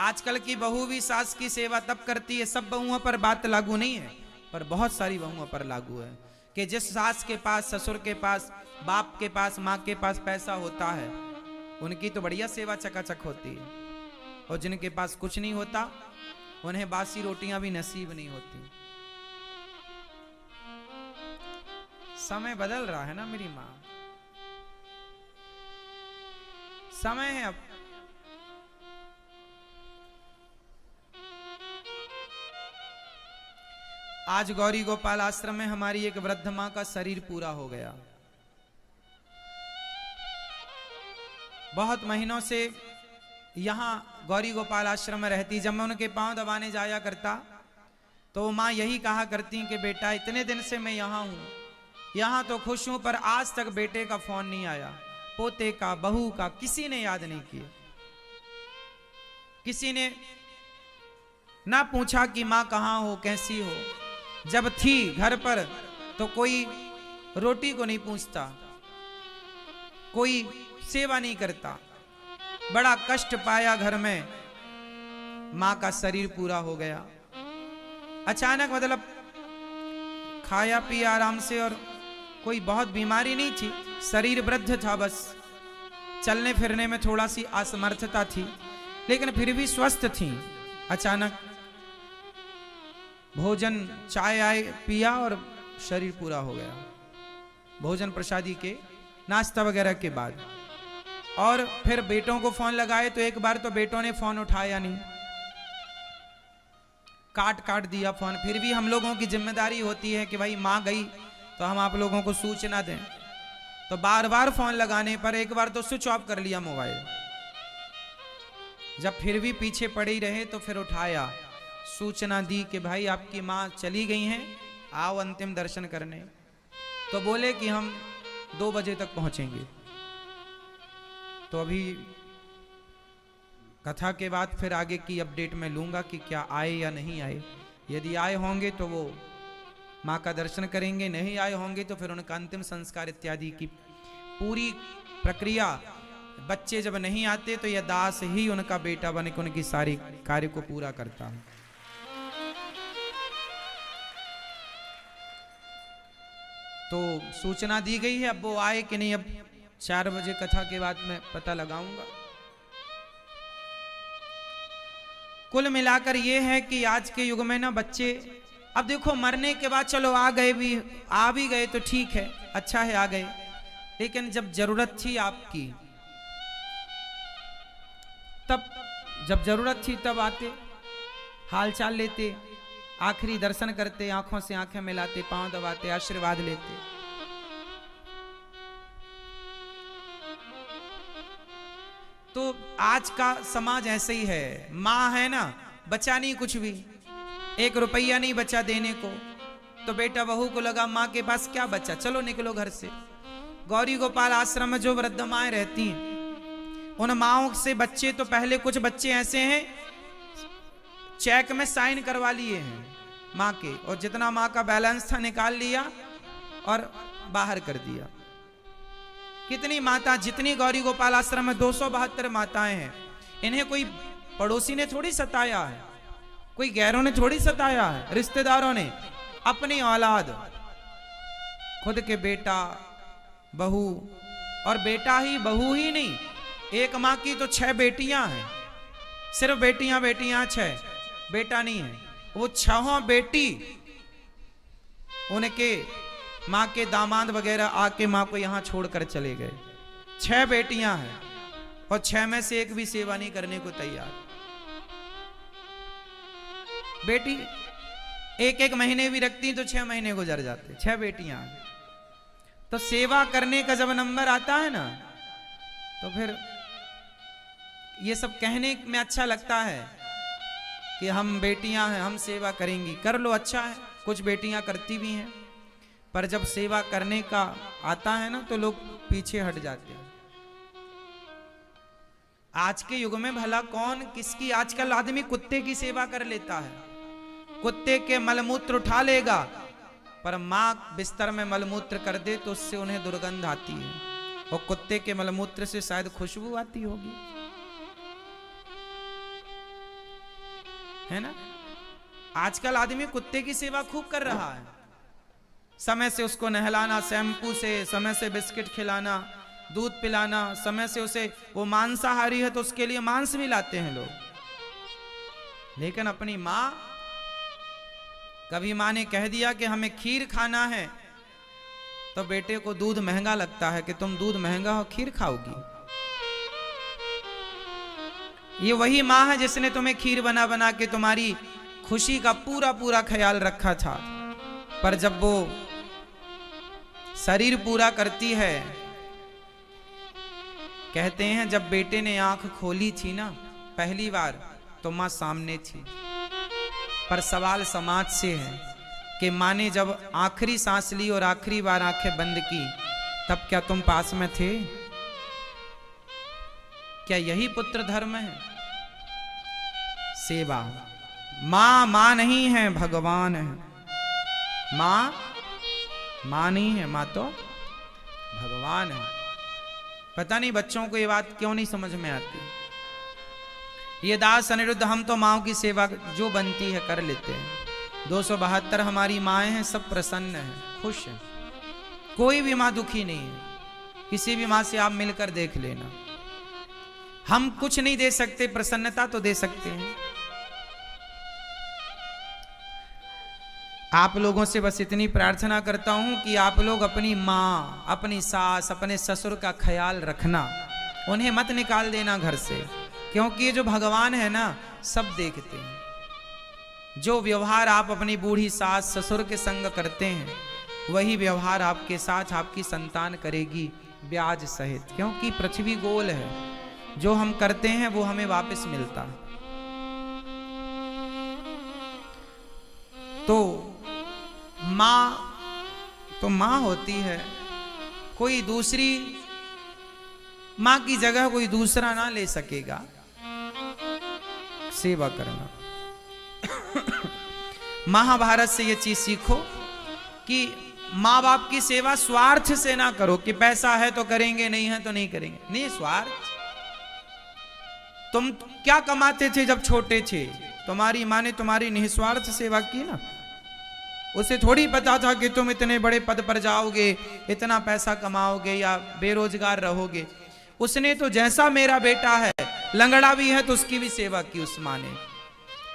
आजकल की बहू भी सास की सेवा तब करती है, सब बहुओं पर बात लागू नहीं है, पर बहुत सारी बहुओं पर लागू है कि जिस सास के पास, ससुर के पास, बाप के पास, माँ के पास पैसा होता है, उनकी तो बढ़िया सेवा चकाचक होती है, और जिनके पास कुछ नहीं होता उन्हें बासी रोटियां भी नसीब नहीं होती। समय बदल रहा है ना मेरी माँ, समय है अब। आज गौरी गोपाल आश्रम में हमारी एक वृद्ध मां का शरीर पूरा हो गया। बहुत महीनों से यहां गौरी गोपाल आश्रम में रहती। जब मैं उनके पांव दबाने जाया करता तो मां यही कहा करती कि बेटा इतने दिन से मैं यहां हूं, यहां तो खुश हूं, पर आज तक बेटे का फोन नहीं आया, पोते का, बहू का, किसी ने याद नहीं किया। किसी ने ना पूछा कि मां कहां हो, कैसी हो। जब थी घर पर तो कोई रोटी को नहीं पूछता, कोई सेवा नहीं करता। बड़ा कष्ट पाया घर में, मां का शरीर पूरा हो गया। अचानक मतलब खाया पिया आराम से, और कोई बहुत बीमारी नहीं थी, शरीर वृद्ध था, बस चलने फिरने में थोड़ा सी असमर्थता थी, लेकिन फिर भी स्वस्थ थी। अचानक भोजन, चाय आए पिया और शरीर पूरा हो गया, भोजन प्रसादी के, नाश्ता वगैरह के बाद। और फिर बेटों को फोन लगाए तो एक बार तो बेटों ने फोन उठाया नहीं, काट दिया फोन। फिर भी हम लोगों की जिम्मेदारी होती है कि भाई माँ गई तो हम आप लोगों को सूचना दें, तो बार बार फोन लगाने पर एक बार तो स्विच ऑफ कर लिया मोबाइल। जब फिर भी पीछे पड़े ही रहे तो फिर उठाया, सूचना दी कि भाई आपकी माँ चली गई हैं, आओ अंतिम दर्शन करने। तो बोले कि हम 2 बजे तक पहुंचेंगे। तो अभी कथा के बाद फिर आगे की अपडेट मैं लूंगा कि क्या आए या नहीं आए। यदि आए होंगे तो वो माँ का दर्शन करेंगे, नहीं आए होंगे तो फिर उनका अंतिम संस्कार इत्यादि की पूरी प्रक्रिया। बच्चे जब नहीं आते तो यह दास ही उनका बेटा बन के उनकी सारी कार्य को पूरा करता है। तो सूचना दी गई है, अब वो आए कि नहीं अब 4 बजे कथा के बाद मैं पता लगाऊंगा। कुल मिलाकर ये है कि आज के युग में ना बच्चे, अब देखो मरने के बाद चलो आ भी गए तो ठीक है, अच्छा है आ गए, लेकिन जब जरूरत थी आपकी, तब जब जरूरत थी तब आते, हाल चाल लेते, आखिरी दर्शन करते, आंखों से आंखें मिलाते, पांव दबाते, आशीर्वाद लेते। तो आज का समाज ऐसे ही है, माँ है ना, बचा नहीं कुछ भी, 1 रुपया नहीं बचा देने को, तो बेटा बहू को लगा माँ के पास क्या बचा, चलो निकलो घर से। गौरी गोपाल आश्रम में जो वृद्ध माएं रहती हैं, उन माओं से बच्चे, तो पहले कुछ बच्चे ऐसे हैं चेक में साइन करवा लिए हैं माँ के, और जितना माँ का बैलेंस था निकाल लिया और बाहर कर दिया। कितनी माता, जितनी गौरी गोपाल आश्रम में 272 माताएं हैं, इन्हें कोई पड़ोसी ने थोड़ी सताया है, कोई गैरों ने थोड़ी सताया है, रिश्तेदारों ने, अपनी औलाद, खुद के बेटा बहू, और बेटा ही बहू ही नहीं, एक माँ की तो 6 बेटियां हैं, सिर्फ बेटियां 6, बेटा नहीं है, वो 6 बेटी उनके माँ के दामाद वगैरह आके माँ को यहां छोड़कर चले गए। 6 बेटियां हैं और 6 में से एक भी सेवा नहीं करने को तैयार। बेटी 1-1 महीने भी रखती तो 6 महीने गुजर जाते। 6 बेटियां हैं, तो सेवा करने का जब नंबर आता है ना, तो फिर ये सब कहने में अच्छा लगता है कि हम बेटियां हैं, हम सेवा करेंगी, कर लो, अच्छा है, कुछ बेटियां करती भी हैं, पर जब सेवा करने का आता है ना तो लोग पीछे हट जाते हैं। आज के युग में भला कौन किसकी, आजकल आदमी कुत्ते की सेवा कर लेता है, कुत्ते के मलमूत्र उठा लेगा, पर मां बिस्तर में मलमूत्र कर दे तो उससे उन्हें दुर्गंध आती है, और कुत्ते के मलमूत्र से शायद खुशबू आती होगी, है ना। आजकल आदमी कुत्ते की सेवा खूब कर रहा है, समय से उसको नहलाना, शैम्पू से, समय से बिस्किट खिलाना, दूध पिलाना, समय से उसे, वो मांसाहारी है तो उसके लिए मांस भी लाते हैं लोग। लेकिन अपनी मां, कभी मां ने कह दिया कि हमें खीर खाना है, तो बेटे को दूध महंगा लगता है कि तुम दूध महंगा हो, खीर खाओगी। ये वही मां है जिसने तुम्हें खीर बना बना के तुम्हारी खुशी का पूरा ख्याल रखा था, पर जब वो शरीर पूरा करती है, कहते हैं जब बेटे ने आंख खोली थी ना पहली बार, तो मां सामने थी, पर सवाल समाज से है कि मां ने जब आखिरी सांस ली और आखिरी बार आंखें बंद की, तब क्या तुम पास में थे? क्या यही पुत्र धर्म है? सेवा। मां नहीं है, भगवान है। मां नहीं है, मां तो भगवान है। पता नहीं बच्चों को ये बात क्यों नहीं समझ में आती। ये दास अनिरुद्ध, हम तो माओ की सेवा जो बनती है कर लेते हैं। 272 हमारी माएँ हैं, सब प्रसन्न हैं, खुश हैं, कोई भी माँ दुखी नहीं है। किसी भी माँ से आप मिलकर देख लेना। हम कुछ नहीं दे सकते, प्रसन्नता तो दे सकते हैं। आप लोगों से बस इतनी प्रार्थना करता हूं कि आप लोग अपनी माँ, अपनी सास, अपने ससुर का ख्याल रखना, उन्हें मत निकाल देना घर से, क्योंकि ये जो भगवान है ना, सब देखते हैं। जो व्यवहार आप अपनी बूढ़ी सास ससुर के संग करते हैं, वही व्यवहार आपके साथ आपकी संतान करेगी, ब्याज सहित, क्योंकि पृथ्वी गोल है। जो हम करते हैं वो हमें वापस मिलता है। तो माँ तो माँ होती है, कोई दूसरी माँ की जगह कोई दूसरा ना ले सकेगा। सेवा करना। महाभारत से ये चीज सीखो कि माँ बाप की सेवा स्वार्थ से ना करो कि पैसा है तो करेंगे, नहीं है तो नहीं करेंगे। नहीं, स्वार्थ। तुम क्या कमाते थे जब छोटे थे? तुम्हारी माँ ने तुम्हारी निस्वार्थ सेवा की ना। उसे थोड़ी पता था कि तुम इतने बड़े पद पर जाओगे, इतना पैसा कमाओगे या बेरोजगार रहोगे। उसने तो जैसा मेरा बेटा है, लंगड़ा भी है तो उसकी भी सेवा की उस माँ ने।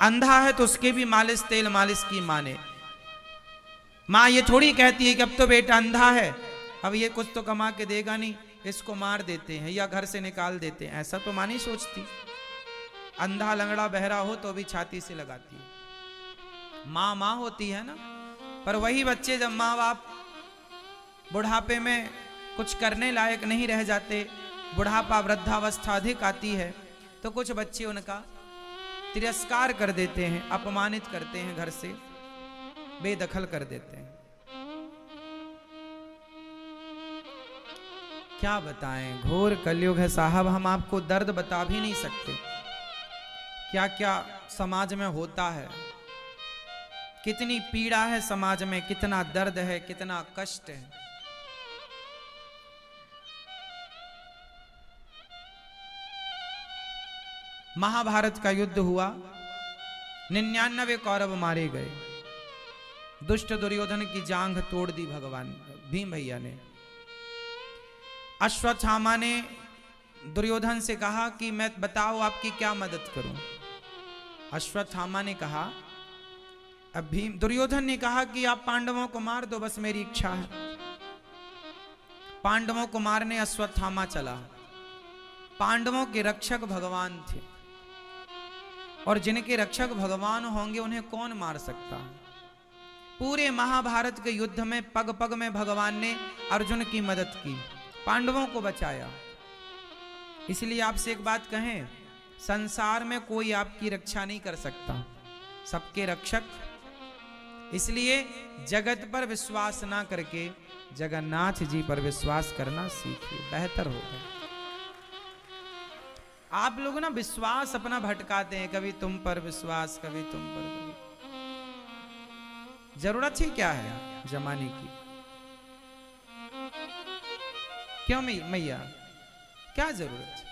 अंधा है तो उसके भी मालिश तेल मालिश की माने। माँ ये थोड़ी कहती है कि अब तो बेटा अंधा है, अब ये कुछ तो कमा के देगा नहीं, इसको मार देते हैं या घर से निकाल देते हैं, ऐसा तो माँ नहीं सोचती। अंधा लंगड़ा बहरा हो तो भी छाती से लगाती है। माँ माँ होती है ना। पर वही बच्चे जब माँ बाप बुढ़ापे में कुछ करने लायक नहीं रह जाते, बुढ़ापा वृद्धावस्था अधिक आती है, तो कुछ बच्चे उनका तिरस्कार कर देते हैं, अपमानित करते हैं, घर से बेदखल कर देते हैं। क्या बताएं, घोर कलयुग है साहब। हम आपको दर्द बता भी नहीं सकते, क्या क्या समाज में होता है, कितनी पीड़ा है समाज में, कितना दर्द है, कितना कष्ट है। महाभारत का युद्ध हुआ, 99 कौरव मारे गए, दुष्ट दुर्योधन की जांघ तोड़ दी भगवान भीम भैया ने। अश्वत्थामा ने दुर्योधन से कहा कि मैं बताओ आपकी क्या मदद करूं। अश्वत्थामा ने कहा, अब दुर्योधन ने कहा कि आप पांडवों को मार दो, बस मेरी इच्छा है। पांडवों को मारने अश्वत्थामा चला। पांडवों के रक्षक भगवान थे, और जिनके रक्षक भगवान होंगे उन्हें कौन मार सकता है। पूरे महाभारत के युद्ध में पग पग में भगवान ने अर्जुन की मदद की, पांडवों को बचाया। इसलिए आपसे एक बात कहें, संसार में कोई आपकी रक्षा नहीं कर सकता, सबके रक्षक। इसलिए जगत पर विश्वास ना करके जगन्नाथ जी पर विश्वास करना सीखिए, बेहतर होगा। आप लोग ना विश्वास अपना भटकाते हैं, कभी तुम पर विश्वास, कभी तुम पर, कभी। जरूरत ही क्या है जमाने की? क्यों मैया, क्या जरूरत?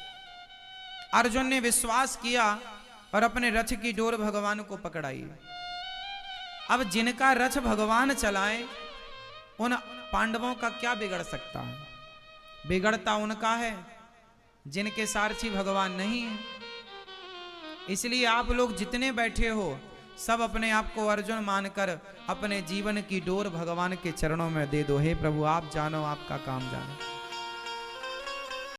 अर्जुन ने विश्वास किया और अपने रथ की डोर भगवान को पकड़ाई। अब जिनका रथ भगवान चलाए, उन पांडवों का क्या बिगड़ सकता है? बिगड़ता उनका है जिनके सारथी भगवान नहीं है। इसलिए आप लोग जितने बैठे हो, सब अपने आप को अर्जुन मानकर अपने जीवन की डोर भगवान के चरणों में दे दो। हे प्रभु, आप जानो, आपका काम जानो।